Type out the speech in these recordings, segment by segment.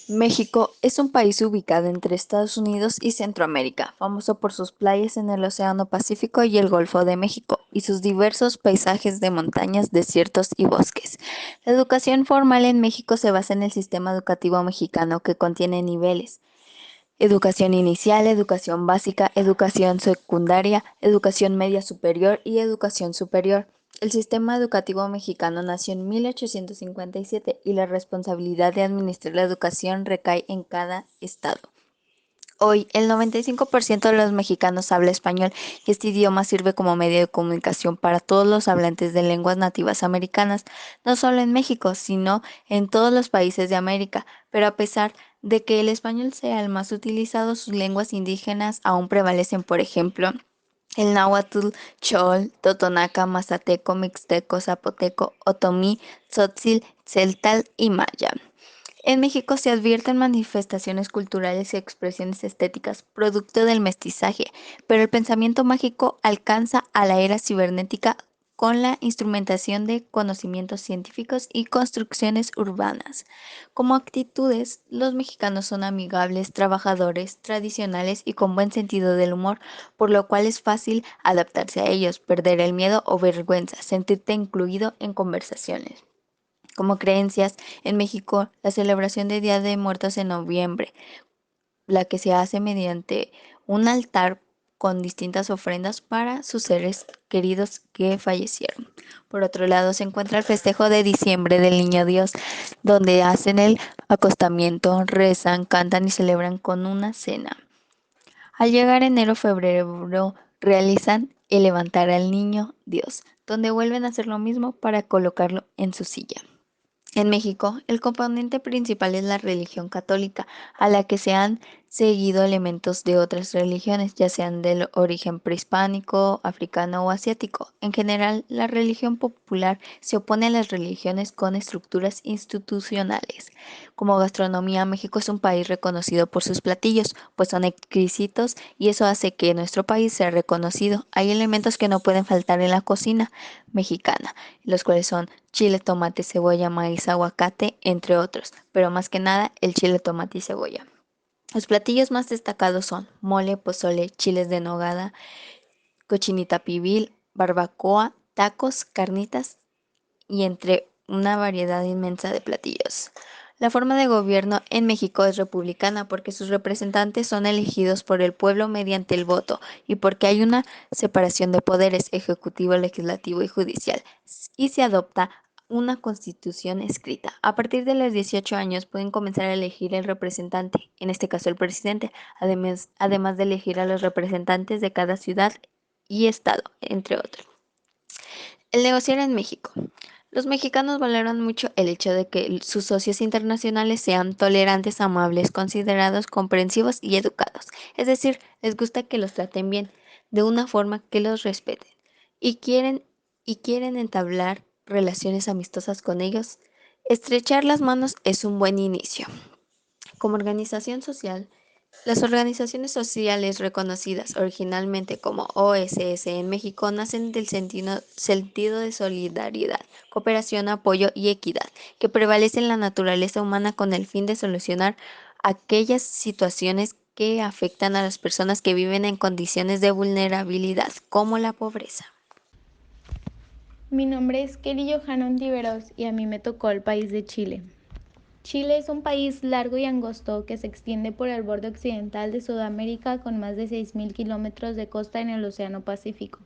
México es un país ubicado entre Estados Unidos y Centroamérica, famoso por sus playas en el Océano Pacífico y el Golfo de México, y sus diversos paisajes de montañas, desiertos y bosques. La educación formal en México se basa en el sistema educativo mexicano que contiene niveles: educación inicial, educación básica, educación secundaria, educación media superior y educación superior. El sistema educativo mexicano nació en 1857 y la responsabilidad de administrar la educación recae en cada estado. Hoy, el 95% de los mexicanos habla español y este idioma sirve como medio de comunicación para todos los hablantes de lenguas nativas americanas, no solo en México, sino en todos los países de América. Pero a pesar de que el español sea el más utilizado, sus lenguas indígenas aún prevalecen, por ejemplo, el náhuatl, chol, totonaca, mazateco, mixteco, zapoteco, otomí, tzotzil, celtal y maya. En México se advierten manifestaciones culturales y expresiones estéticas producto del mestizaje, pero el pensamiento mágico alcanza a la era cibernética con la instrumentación de conocimientos científicos y construcciones urbanas. Como actitudes, los mexicanos son amigables, trabajadores, tradicionales y con buen sentido del humor, por lo cual es fácil adaptarse a ellos, perder el miedo o vergüenza, sentirte incluido en conversaciones. Como creencias, en México, la celebración de Día de Muertos en noviembre, la que se hace mediante un altar con distintas ofrendas para sus seres queridos que fallecieron. Por otro lado, se encuentra el festejo de diciembre del Niño Dios, donde hacen el acostamiento, rezan, cantan y celebran con una cena. Al llegar enero, febrero, realizan el levantar al Niño Dios, donde vuelven a hacer lo mismo para colocarlo en su silla. En México, el componente principal es la religión católica, a la que se han seguido elementos de otras religiones, ya sean del origen prehispánico, africano o asiático. En general, la religión popular se opone a las religiones con estructuras institucionales. Como gastronomía, México es un país reconocido por sus platillos, pues son exquisitos y eso hace que nuestro país sea reconocido. Hay elementos que no pueden faltar en la cocina mexicana, los cuales son chile, tomate, cebolla, maíz, aguacate, entre otros, pero más que nada el chile, tomate y cebolla. Los platillos más destacados son mole, pozole, chiles de nogada, cochinita pibil, barbacoa, tacos, carnitas y entre una variedad inmensa de platillos. La forma de gobierno en México es republicana porque sus representantes son elegidos por el pueblo mediante el voto y porque hay una separación de poderes ejecutivo, legislativo y judicial y se adopta una constitución escrita. A partir de los 18 años pueden comenzar a elegir el representante, en este caso el presidente, además de elegir a los representantes de cada ciudad y estado, entre otros. El negociar en México. Los mexicanos valoran mucho el hecho de que sus socios internacionales sean tolerantes, amables, considerados, comprensivos y educados. Es decir, les gusta que los traten bien, de una forma que los respeten. Y quieren entablar relaciones amistosas con ellos. Estrechar las manos es un buen inicio. Como organización social, las organizaciones sociales reconocidas originalmente como OSS en México nacen del sentido de solidaridad, cooperación, apoyo y equidad que prevalece en la naturaleza humana con el fin de solucionar aquellas situaciones que afectan a las personas que viven en condiciones de vulnerabilidad, como la pobreza. Mi nombre es Kelly Johanna Ontiveros y a mí me tocó el país de Chile. Chile es un país largo y angosto que se extiende por el borde occidental de Sudamérica con más de 6.000 kilómetros de costa en el Océano Pacífico.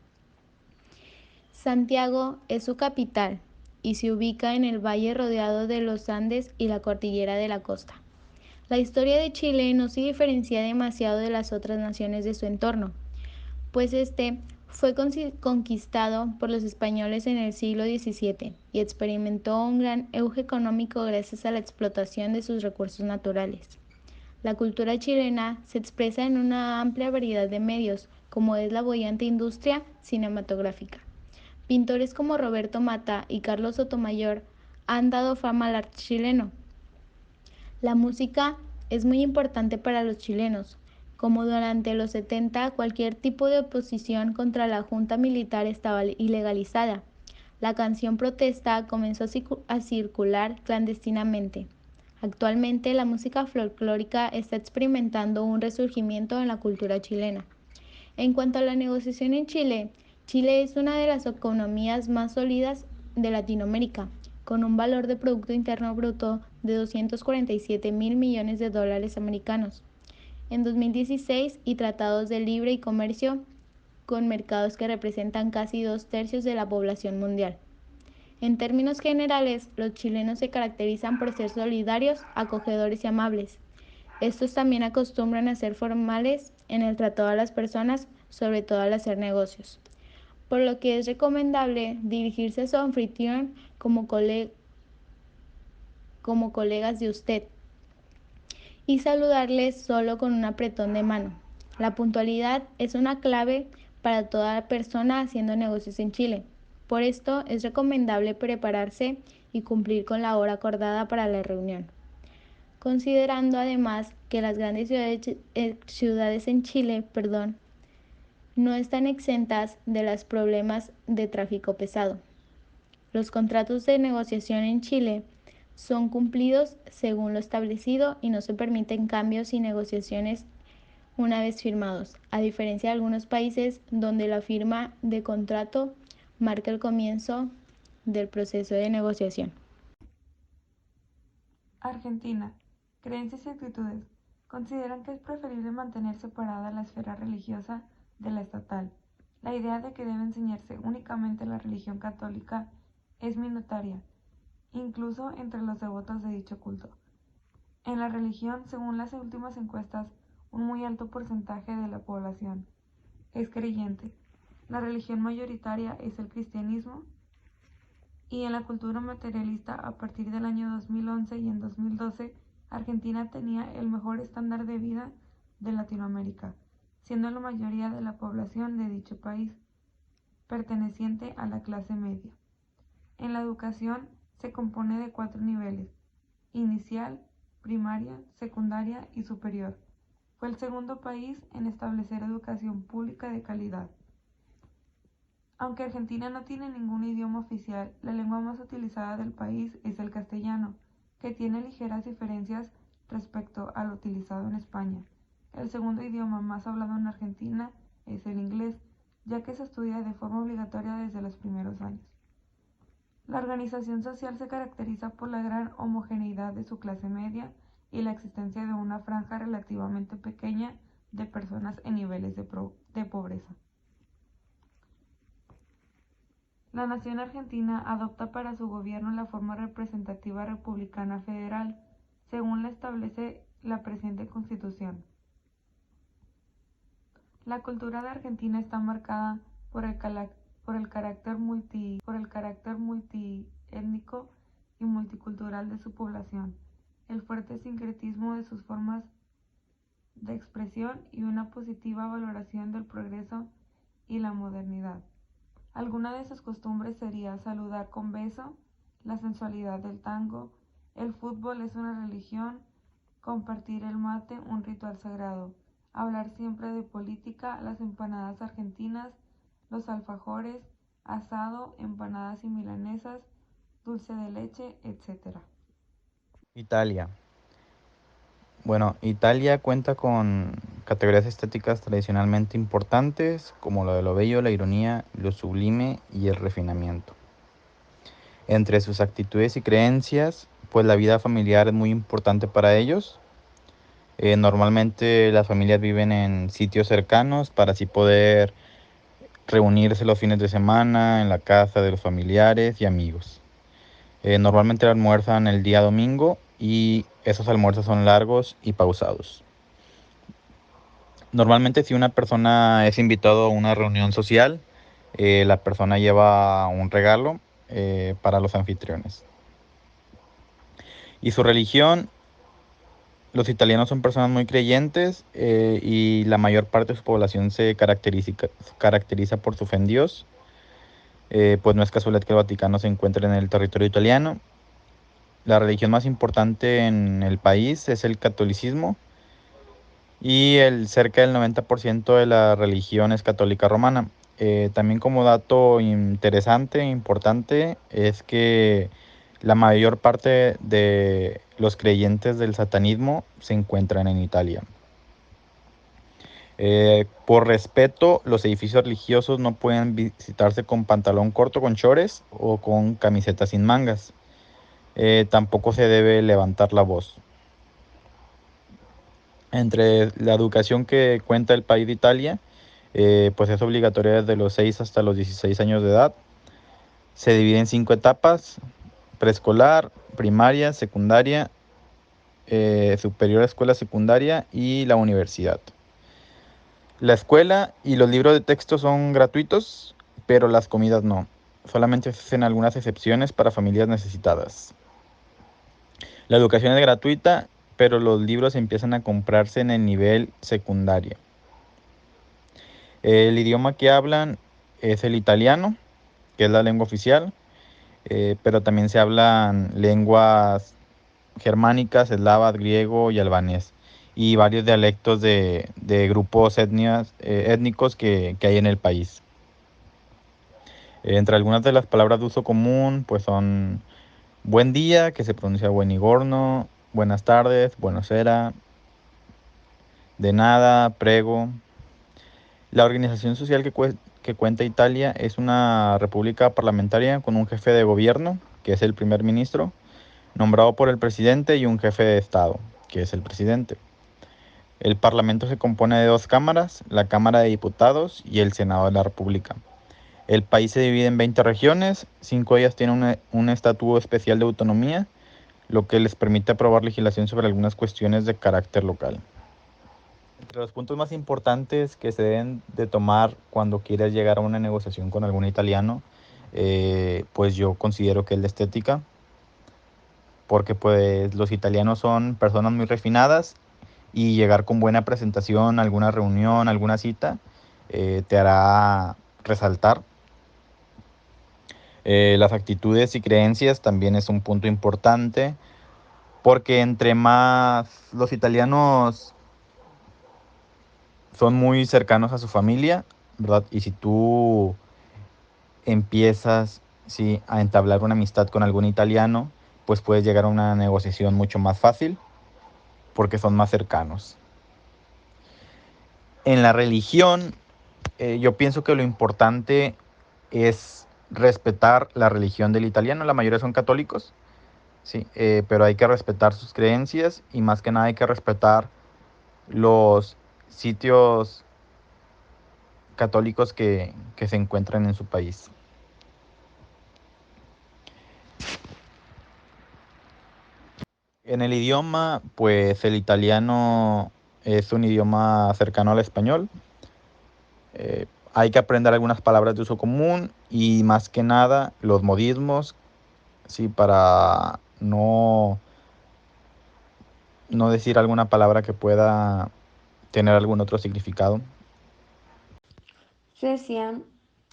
Santiago es su capital y se ubica en el valle rodeado de los Andes y la cordillera de la costa. La historia de Chile no se diferencia demasiado de las otras naciones de su entorno, pues este fue conquistado por los españoles en el siglo XVII y experimentó un gran auge económico gracias a la explotación de sus recursos naturales. La cultura chilena se expresa en una amplia variedad de medios, como es la boyante industria cinematográfica. Pintores como Roberto Mata y Carlos Sotomayor han dado fama al arte chileno. La música es muy importante para los chilenos, como durante los 70 cualquier tipo de oposición contra la junta militar estaba ilegalizada. La canción protesta comenzó a circular clandestinamente. Actualmente la música folclórica está experimentando un resurgimiento en la cultura chilena. En cuanto a la negociación en Chile, Chile es una de las economías más sólidas de Latinoamérica, con un valor de Producto Interno Bruto de 247 mil millones de dólares americanos en 2016 y tratados de libre y comercio con mercados que representan casi 2/3 de la población mundial. En términos generales, los chilenos se caracterizan por ser solidarios, acogedores y amables. Estos también acostumbran a ser formales en el trato a las personas, sobre todo al hacer negocios, por lo que es recomendable dirigirse a su anfitrión como colegas de usted y saludarles solo con un apretón de mano. La puntualidad es una clave para toda persona haciendo negocios en Chile. Por esto es recomendable prepararse y cumplir con la hora acordada para la reunión, considerando además que las grandes ciudades en Chile, no están exentas de los problemas de tráfico pesado. Los contratos de negociación en Chile son cumplidos según lo establecido y no se permiten cambios y negociaciones una vez firmados, a diferencia de algunos países donde la firma de contrato marca el comienzo del proceso de negociación. Argentina. Creencias y actitudes. Consideran que es preferible mantener separada la esfera religiosa de la estatal. La idea de que debe enseñarse únicamente la religión católica es minoritaria, incluso entre los devotos de dicho culto. En la religión, según las últimas encuestas, un muy alto porcentaje de la población es creyente. La religión mayoritaria es el cristianismo, y en la cultura materialista a partir del año 2011 y en 2012, Argentina tenía el mejor estándar de vida de Latinoamérica, siendo la mayoría de la población de dicho país perteneciente a la clase media. En la educación se compone de 4 niveles: inicial, primaria, secundaria y superior. Fue el segundo país en establecer educación pública de calidad. Aunque Argentina no tiene ningún idioma oficial, la lengua más utilizada del país es el castellano, que tiene ligeras diferencias respecto al utilizado en España. El segundo idioma más hablado en Argentina es el inglés, ya que se estudia de forma obligatoria desde los primeros años. La organización social se caracteriza por la gran homogeneidad de su clase media y la existencia de una franja relativamente pequeña de personas en niveles de pobreza. La nación argentina adopta para su gobierno la forma representativa republicana federal, según la establece la presente Constitución. La cultura de Argentina está marcada por el carácter multiétnico y multicultural de su población, el fuerte sincretismo de sus formas de expresión y una positiva valoración del progreso y la modernidad. Alguna de sus costumbres sería saludar con beso, la sensualidad del tango, el fútbol es una religión, compartir el mate, un ritual sagrado, hablar siempre de política, las empanadas argentinas, los alfajores, asado, empanadas y milanesas, dulce de leche, etc. Italia. Bueno, Italia cuenta con categorías estéticas tradicionalmente importantes como lo de lo bello, la ironía, lo sublime y el refinamiento. Entre sus actitudes y creencias, pues la vida familiar es muy importante para ellos. Normalmente las familias viven en sitios cercanos para así poder reunirse los fines de semana en la casa de los familiares y amigos. Normalmente almuerzan el día domingo y esos almuerzos son largos y pausados. Normalmente si una persona es invitado a una reunión social, la persona lleva un regalo para los anfitriones. Y su religión, los italianos son personas muy creyentes y la mayor parte de su población se caracteriza por su fe en Dios. Pues no es casualidad que el Vaticano se encuentre en el territorio italiano. La religión más importante en el país es el catolicismo y cerca del 90% de la religión es católica romana. También como dato interesante e importante es que la mayor parte de los creyentes del satanismo se encuentran en Italia. Por respeto, los edificios religiosos no pueden visitarse con pantalón corto, con chores o con camiseta sin mangas. Tampoco se debe levantar la voz. Entre la educación que cuenta el país de Italia, pues es obligatoria desde los 6 hasta los 16 años de edad. Se divide en 5 etapas: preescolar, primaria, secundaria, superior a escuela secundaria y la universidad. La escuela y los libros de texto son gratuitos, pero las comidas no. Solamente se hacen algunas excepciones para familias necesitadas. La educación es gratuita, pero los libros empiezan a comprarse en el nivel secundario. El idioma que hablan es el italiano, que es la lengua oficial, pero también se hablan lenguas germánicas, eslavas, griego y albanés, y varios dialectos de grupos étnicos que hay en el país. Entre algunas de las palabras de uso común, pues son buen día, que se pronuncia buongiorno, buenas tardes, buonasera, de nada, prego. La organización social que cuenta Italia es una república parlamentaria con un jefe de gobierno, que es el primer ministro, nombrado por el presidente, y un jefe de Estado, que es el presidente. El Parlamento se compone de 2 cámaras, la Cámara de Diputados y el Senado de la República. El país se divide en 20 regiones, 5 de ellas tienen un estatuto especial de autonomía, lo que les permite aprobar legislación sobre algunas cuestiones de carácter local. Entre los puntos más importantes que se deben de tomar cuando quieres llegar a una negociación con algún italiano, pues yo considero que es la estética, porque pues los italianos son personas muy refinadas y llegar con buena presentación a alguna reunión, alguna cita, te hará resaltar. Las actitudes y creencias también es un punto importante, porque entre más los italianos son muy cercanos a su familia, ¿verdad? Y si tú empiezas, sí, a entablar una amistad con algún italiano, pues puedes llegar a una negociación mucho más fácil porque son más cercanos. En la religión, yo pienso que lo importante es respetar la religión del italiano. La mayoría son católicos, sí, pero hay que respetar sus creencias y más que nada hay que respetar los sitios católicos que se encuentran en su país. En el idioma, pues el italiano es un idioma cercano al español. Hay que aprender algunas palabras de uso común y más que nada los modismos, sí, para no decir alguna palabra que pueda tener algún otro significado. Suecia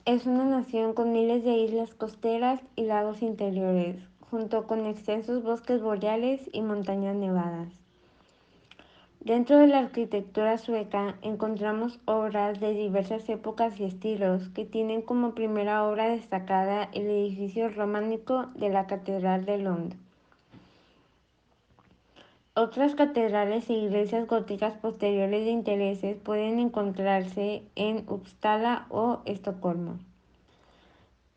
es una nación con miles de islas costeras y lagos interiores, junto con extensos bosques boreales y montañas nevadas. Dentro de la arquitectura sueca encontramos obras de diversas épocas y estilos que tienen como primera obra destacada el edificio románico de la Catedral de Lund. Otras catedrales e iglesias góticas posteriores de intereses pueden encontrarse en Uppsala o Estocolmo.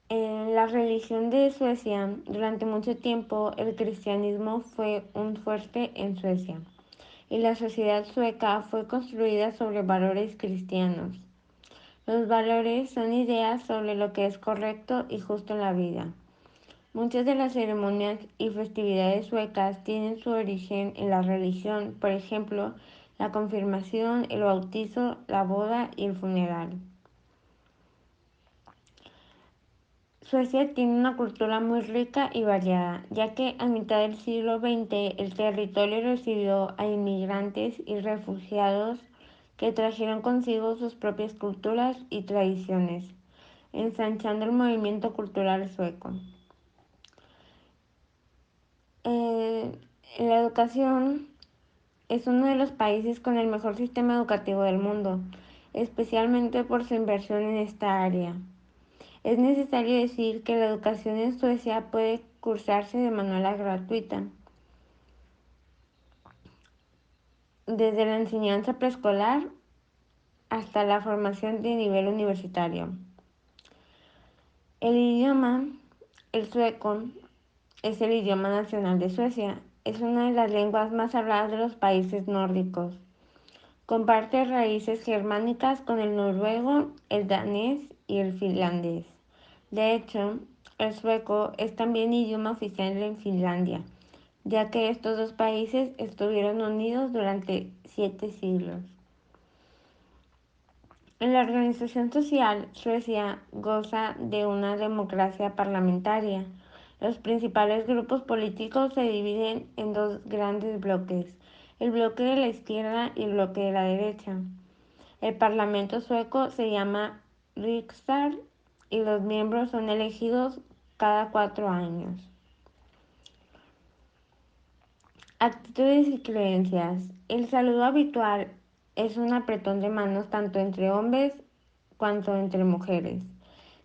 En la religión de Suecia, durante mucho tiempo el cristianismo fue un fuerte en Suecia y la sociedad sueca fue construida sobre valores cristianos. Los valores son ideas sobre lo que es correcto y justo en la vida. Muchas de las ceremonias y festividades suecas tienen su origen en la religión, por ejemplo, la confirmación, el bautizo, la boda y el funeral. Suecia tiene una cultura muy rica y variada, ya que a mitad del siglo XX el territorio recibió a inmigrantes y refugiados que trajeron consigo sus propias culturas y tradiciones, ensanchando el movimiento cultural sueco. La educación es uno de los países con el mejor sistema educativo del mundo, especialmente por su inversión en esta área. Es necesario decir que la educación en Suecia puede cursarse de manera gratuita. desde la enseñanza preescolar hasta la formación de nivel universitario. El idioma, el sueco, es el idioma nacional de Suecia. Es una de las lenguas más habladas de los países nórdicos. Comparte raíces germánicas con el noruego, el danés y el finlandés. De hecho, el sueco es también idioma oficial en Finlandia, ya que estos dos países estuvieron unidos durante 7 siglos. En la organización social, Suecia goza de una democracia parlamentaria. Los principales grupos políticos se dividen en dos grandes bloques, el bloque de la izquierda y el bloque de la derecha. El Parlamento sueco se llama Riksdag y los miembros son elegidos cada 4 años. Actitudes y creencias. El saludo habitual es un apretón de manos tanto entre hombres cuanto entre mujeres.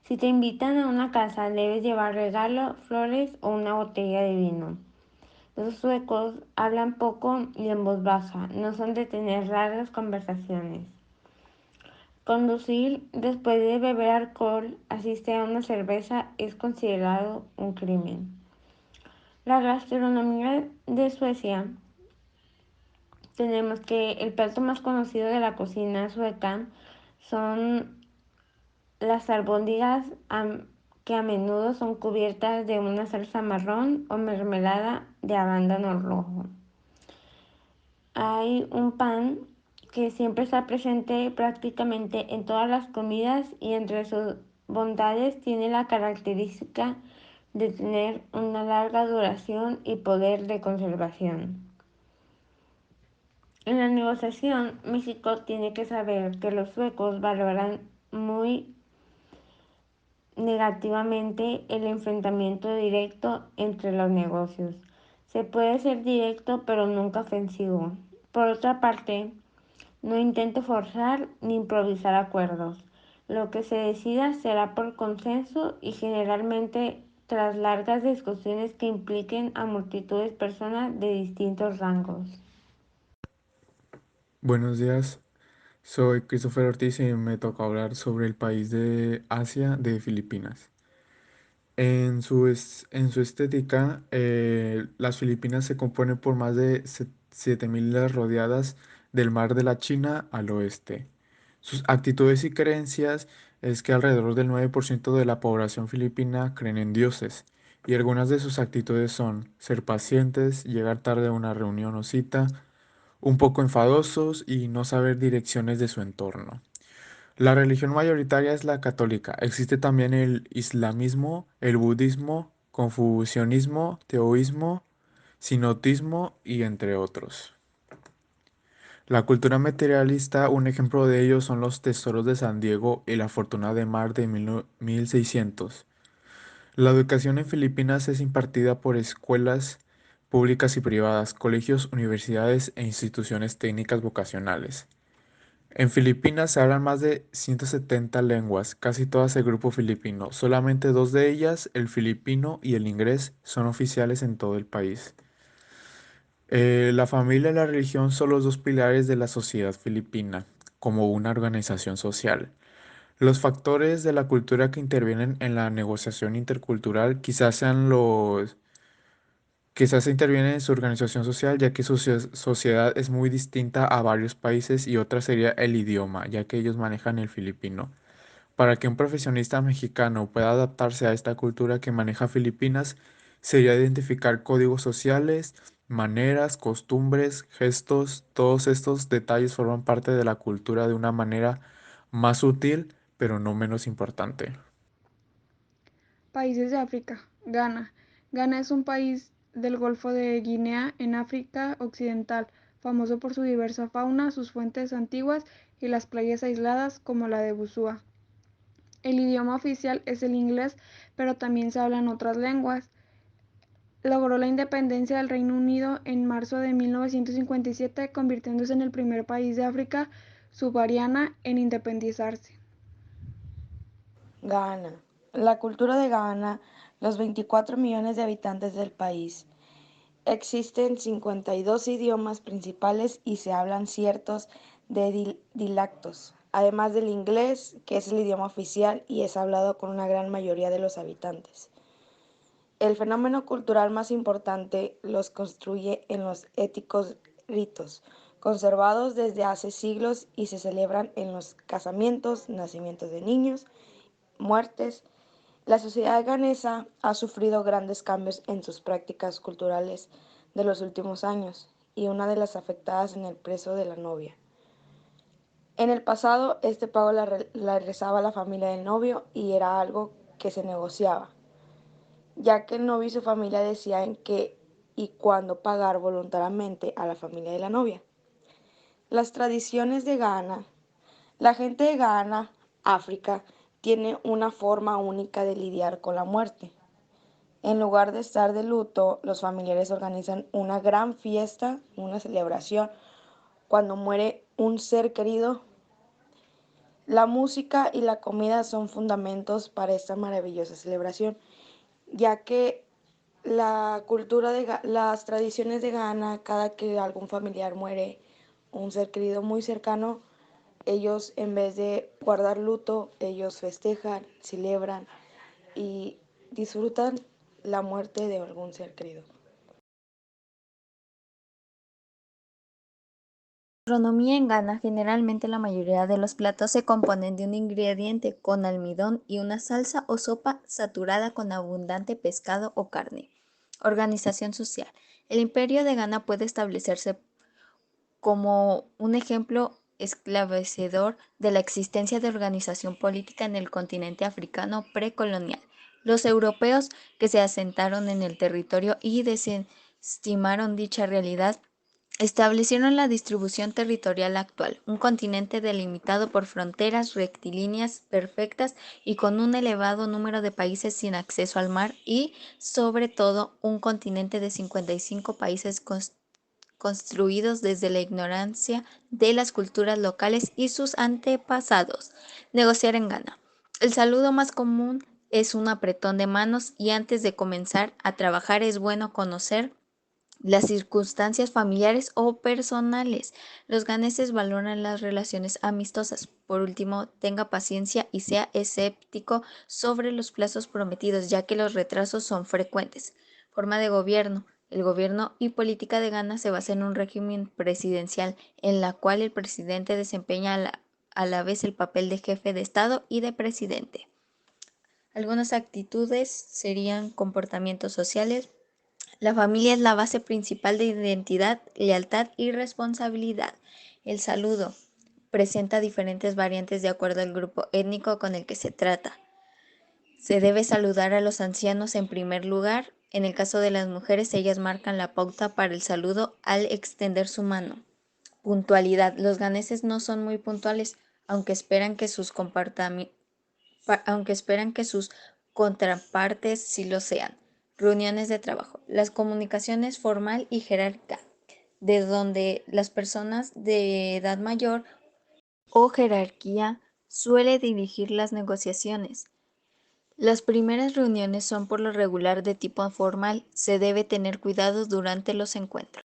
Si te invitan a una casa, debes llevar regalo, flores o una botella de vino. Los suecos hablan poco y en voz baja, no son de tener largas conversaciones. Conducir después de beber alcohol, así sea una cerveza, es considerado un crimen. La gastronomía de Suecia. Tenemos que el plato más conocido de la cocina sueca son las albóndigas que a menudo son cubiertas de una salsa marrón o mermelada de arándano rojo. Hay un pan que siempre está presente prácticamente en todas las comidas y entre sus bondades tiene la característica de tener una larga duración y poder de conservación. En la negociación, México tiene que saber que los suecos valoran muy negativamente el enfrentamiento directo entre los negocios. Se puede ser directo pero nunca ofensivo. Por otra parte, no intente forzar ni improvisar acuerdos. Lo que se decida será por consenso y generalmente tras largas discusiones que impliquen a multitud de personas de distintos rangos. Buenos días, soy Christopher Ortiz y me toca hablar sobre el país de Asia de Filipinas. En su estética, las Filipinas se componen por más de 7.000 islas rodeadas del mar de la China al oeste. Sus actitudes y creencias es que alrededor del 9% de la población filipina creen en dioses, y algunas de sus actitudes son ser pacientes, llegar tarde a una reunión o cita, un poco enfadosos y no saber direcciones de su entorno. La religión mayoritaria es la católica. Existe también el islamismo, el budismo, confucianismo, teoísmo, sinotismo y entre otros. La cultura materialista, un ejemplo de ello son los tesoros de San Diego y la fortuna de mar de 1600. La educación en Filipinas es impartida por escuelas públicas y privadas, colegios, universidades e instituciones técnicas vocacionales. En Filipinas se hablan más de 170 lenguas, casi todas el grupo filipino. Solamente dos de ellas, el filipino y el inglés, son oficiales en todo el país. La familia y la religión son los dos pilares de la sociedad filipina, como una organización social. Los factores de la cultura que intervienen en la negociación intercultural quizás intervienen en su organización social, ya que su sociedad es muy distinta a varios países, y otra sería el idioma, ya que ellos manejan el filipino. Para que un profesionista mexicano pueda adaptarse a esta cultura que maneja Filipinas, sería identificar códigos sociales, maneras, costumbres, gestos. Todos estos detalles forman parte de la cultura de una manera más útil, pero no menos importante. Países de África. Ghana. Ghana es un país del Golfo de Guinea en África Occidental, famoso por su diversa fauna, sus fuentes antiguas y las playas aisladas como la de Busua. El idioma oficial es el inglés, pero también se hablan otras lenguas. Logró la independencia del Reino Unido en marzo de 1957, convirtiéndose en el primer país de África subsahariana en independizarse. Ghana. La cultura de Ghana, los 24 millones de habitantes del país. Existen 52 idiomas principales y se hablan ciertos de dialectos, además del inglés, que es el idioma oficial y es hablado con una gran mayoría de los habitantes. El fenómeno cultural más importante los construye en los éticos ritos, conservados desde hace siglos y se celebran en los casamientos, nacimientos de niños, muertes. La sociedad ganesa ha sufrido grandes cambios en sus prácticas culturales de los últimos años y una de las afectadas en el precio de la novia. En el pasado, este pago la rezaba la familia del novio y era algo que se negociaba, ya que el novio y su familia decían que y cuándo pagar voluntariamente a la familia de la novia. Las tradiciones de Ghana. La gente de Ghana, África, tiene una forma única de lidiar con la muerte. En lugar de estar de luto, los familiares organizan una gran fiesta, una celebración, cuando muere un ser querido. La música y la comida son fundamentos para esta maravillosa celebración, ya que las tradiciones de Ghana, cada que algún familiar muere, un ser querido muy cercano, ellos en vez de guardar luto, ellos festejan, celebran y disfrutan la muerte de algún ser querido. Gastronomía en Ghana, generalmente la mayoría de los platos se componen de un ingrediente con almidón y una salsa o sopa saturada con abundante pescado o carne. Organización social. El imperio de Ghana puede establecerse como un ejemplo esclarecedor de la existencia de organización política en el continente africano precolonial. Los europeos que se asentaron en el territorio y desestimaron dicha realidad establecieron la distribución territorial actual, un continente delimitado por fronteras rectilíneas perfectas y con un elevado número de países sin acceso al mar y, sobre todo, un continente de 55 países construidos desde la ignorancia de las culturas locales y sus antepasados. Negociar en Ghana. El saludo más común es un apretón de manos y antes de comenzar a trabajar es bueno conocer las circunstancias familiares o personales. Los ganeses valoran las relaciones amistosas. Por último, tenga paciencia y sea escéptico sobre los plazos prometidos, ya que los retrasos son frecuentes. Forma de gobierno. El gobierno y política de Ghana se basa en un régimen presidencial, en la cual el presidente desempeña a la vez el papel de jefe de Estado y de presidente. Algunas actitudes serían comportamientos sociales. La familia es la base principal de identidad, lealtad y responsabilidad. El saludo presenta diferentes variantes de acuerdo al grupo étnico con el que se trata. Se debe saludar a los ancianos en primer lugar. En el caso de las mujeres, ellas marcan la pauta para el saludo al extender su mano. Puntualidad. Los ganeses no son muy puntuales, aunque esperan que sus contrapartes sí lo sean. Reuniones de trabajo. Las comunicaciones formal y jerárquica, de donde las personas de edad mayor o jerarquía suele dirigir las negociaciones. Las primeras reuniones son por lo regular de tipo formal. Se debe tener cuidado durante los encuentros.